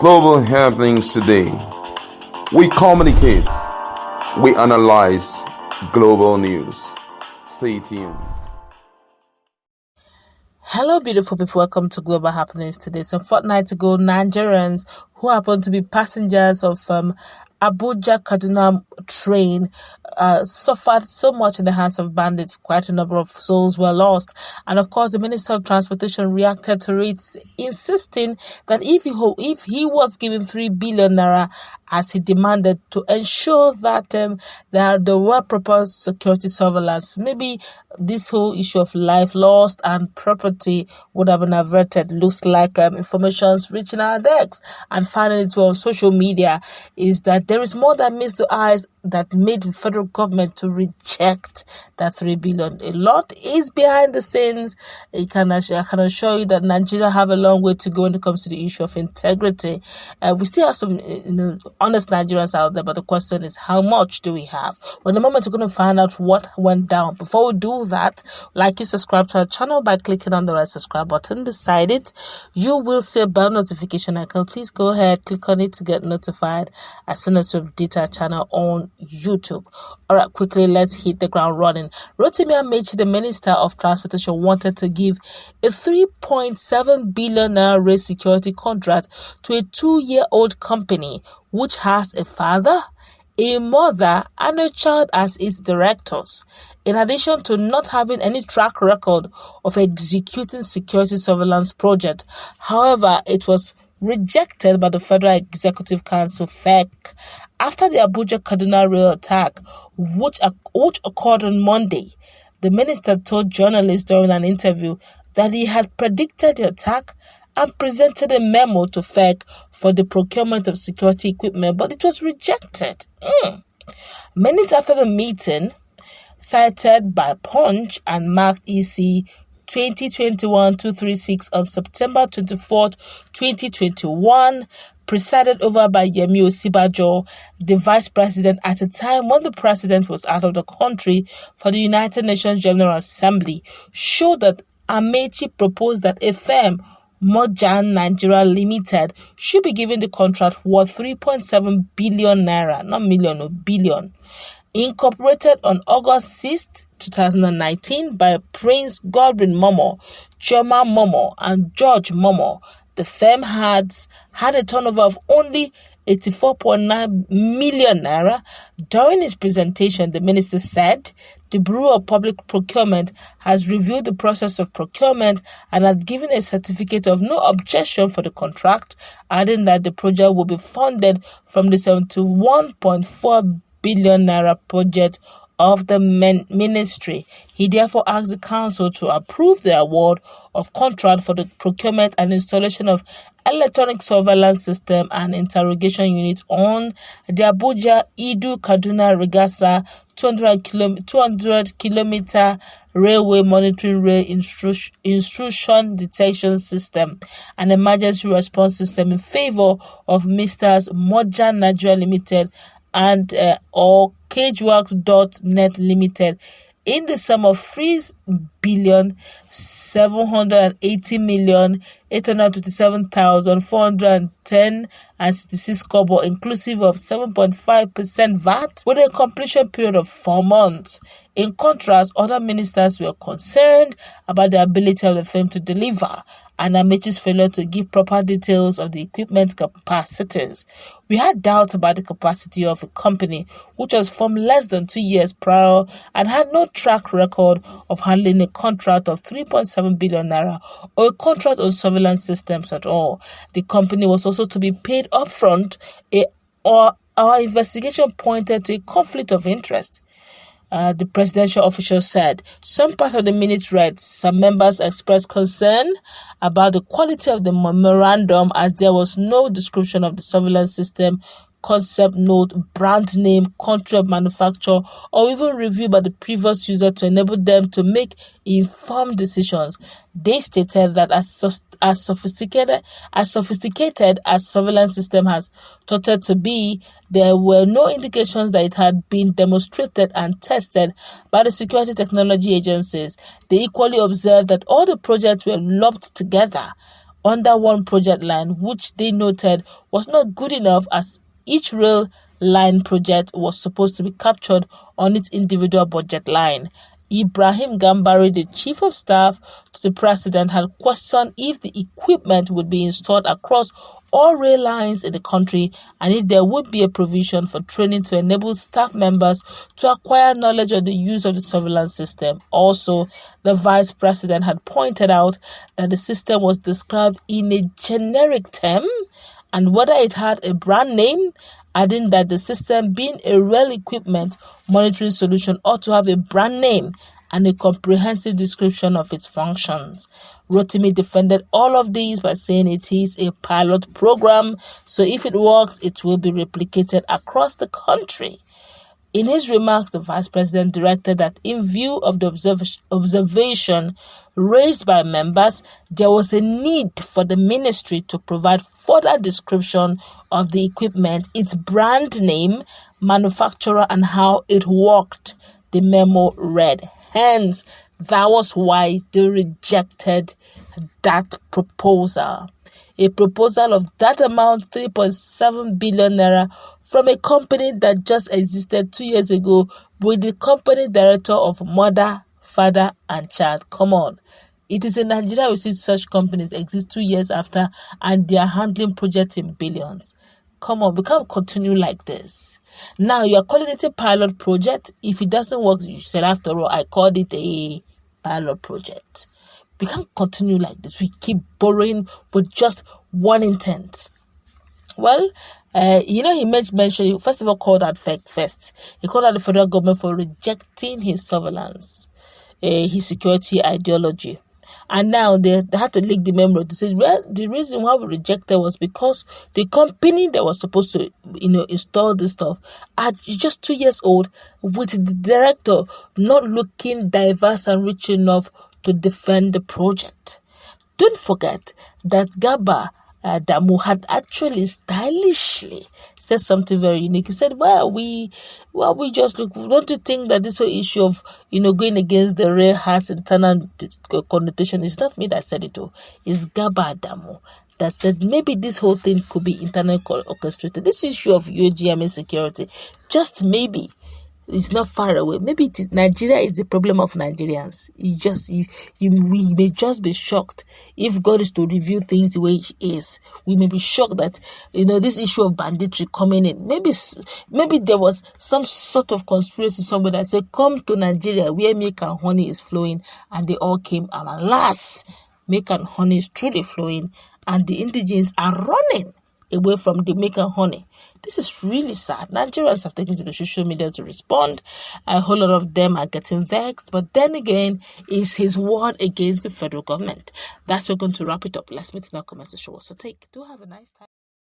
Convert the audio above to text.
global happenings today. We communicate, we analyze global news. Stay tuned. Hello, beautiful people. Welcome to Global Happenings today. Some fortnight ago, Nigerians who happened to be passengers of Abuja-Kaduna train suffered so much in the hands of bandits. Quite a number of souls were lost. And of course, the Minister of Transportation reacted to it, insisting that if he was given 3 billion naira as he demanded to ensure that there were proper security surveillance, maybe this whole issue of life lost and property would have been averted. Looks like information's reaching our decks, and finding it on social media is that there is more than meets the eyes that made the federal government to reject that 3 billion. A lot is behind the scenes. I can assure you that Nigeria have a long way to go when it comes to the issue of integrity. We still have some honest Nigerians out there, but the question is, how much do we have? Well, in a moment, we're going to find out what went down. Before we do that, like you subscribe to our channel by clicking on the red subscribe button. Beside it, you will see a bell notification icon. Please go ahead, click on it to get notified as soon as we update our channel on YouTube. All right, quickly, let's hit the ground running. Amaechi, the Minister of Transportation, wanted to give a 3.7 billion naira rail security contract to a 2-year-old company which has a father, a mother, and a child as its directors, in addition to not having any track record of executing security surveillance project. However, it was rejected by the Federal Executive Council (FEC) after the Abuja-Kaduna rail attack, which occurred on Monday. The minister told journalists during an interview that he had predicted the attack and presented a memo to FEC for the procurement of security equipment, but it was rejected. Minutes after the meeting, cited by Punch and marked EC 2021-236 on September 24, 2021, presided over by Yemi Osinbajo, the vice president at a time when the president was out of the country for the United Nations General Assembly, showed that Amaechi proposed that a firm, Mojan Nigeria Limited, should be given the contract worth 3.7 billion naira, not million or billion. Incorporated on August 6, 2019 by Prince Godwin Memo, Chioma Memo, and George Memo, the firm had a turnover of only 84.9 million naira. During his presentation, the minister said the Bureau of Public Procurement has reviewed the process of procurement and had given a certificate of no objection for the contract, adding that the project will be funded from the 71.4 billion naira budget of the ministry. He therefore asked the council to approve the award of contract for the procurement and installation of electronic surveillance system and interrogation unit on the Abuja-Kaduna Regasa 200 kilometer railway monitoring rail intrusion detection system, an emergency response system in favor of Mr. Mojan Nigeria Limited and or cageworks.net Limited in the sum of 3,780,827,410.66 kobo, inclusive of 7.5% VAT, with a completion period of 4 months. In contrast, other ministers were concerned about the ability of the firm to deliver and Amaechi's failure to give proper details of the equipment capacities. We had doubts about the capacity of a company which was formed less than 2 years prior and had no track record of handling a contract of 3.7 billion naira or a contract on surveillance systems at all. The company was also to be paid upfront. Our investigation pointed to a conflict of interest. The presidential official said. Some parts of the minutes read, some members expressed concern about the quality of the memorandum as there was no description of the surveillance system, concept note, brand name, country of manufacture, or even review by the previous user to enable them to make informed decisions. They stated that as sophisticated as surveillance system has touted to be, there were no indications that it had been demonstrated and tested by the security technology agencies. They equally observed that all the projects were lumped together under one project line, which they noted was not good enough, as each rail line project was supposed to be captured on its individual budget line. Ibrahim Gambari, the chief of staff to the president, had questioned if the equipment would be installed across all rail lines in the country and if there would be a provision for training to enable staff members to acquire knowledge of the use of the surveillance system. Also, the vice president had pointed out that the system was described in a generic term and whether it had a brand name, adding that the system, being a rail equipment monitoring solution, ought to have a brand name and a comprehensive description of its functions. Rotimi defended all of these by saying it is a pilot program, so if it works, it will be replicated across the country. In his remarks, the vice president directed that in view of the observation raised by members, there was a need for the ministry to provide further description of the equipment, its brand name, manufacturer, and how it worked, the memo read. Hence, that was why they rejected that proposal. A proposal of that amount, 3.7 billion naira, from a company that just existed 2 years ago with the company director of mother, father, and child. Come on. It is in Nigeria we see such companies exist 2 years after and they are handling projects in billions. Come on, we can't continue like this. Now, you are calling it a pilot project. If it doesn't work, you said, after all, I called it a pilot project. We can't continue like this. We keep borrowing with just one intent. Well, he mentioned, first of all, called out first. He called out the federal government for rejecting his surveillance, his security ideology. And now they had to leak the memo to say, well, the reason why we rejected was because the company that was supposed to, install this stuff are just 2 years old, with the director not looking diverse and rich enough to defend the project. Don't forget that Gaba Damu had actually stylishly said something very unique. He said, we just look, don't you think that this whole issue of, going against the rail has internal connotation? It's not me that said it, it's Gaba Damu that said maybe this whole thing could be internally orchestrated. This issue of UGM security, just maybe, it's not far away. Maybe it is Nigeria is the problem of Nigerians. We may just be shocked if God is to review things the way He is. We may be shocked that this issue of banditry coming in. Maybe there was some sort of conspiracy somewhere that said, "Come to Nigeria where milk and honey is flowing," and they all came. And alas, milk and honey is truly flowing, and the indigenes are running away from the milk and honey. This is really sad. Nigerians have taken to the social media to respond. A whole lot of them are getting vexed. But then again, it's his word against the federal government. That's where we're going to wrap it up. Let's meet in our comments to show us a take. Do have a nice time.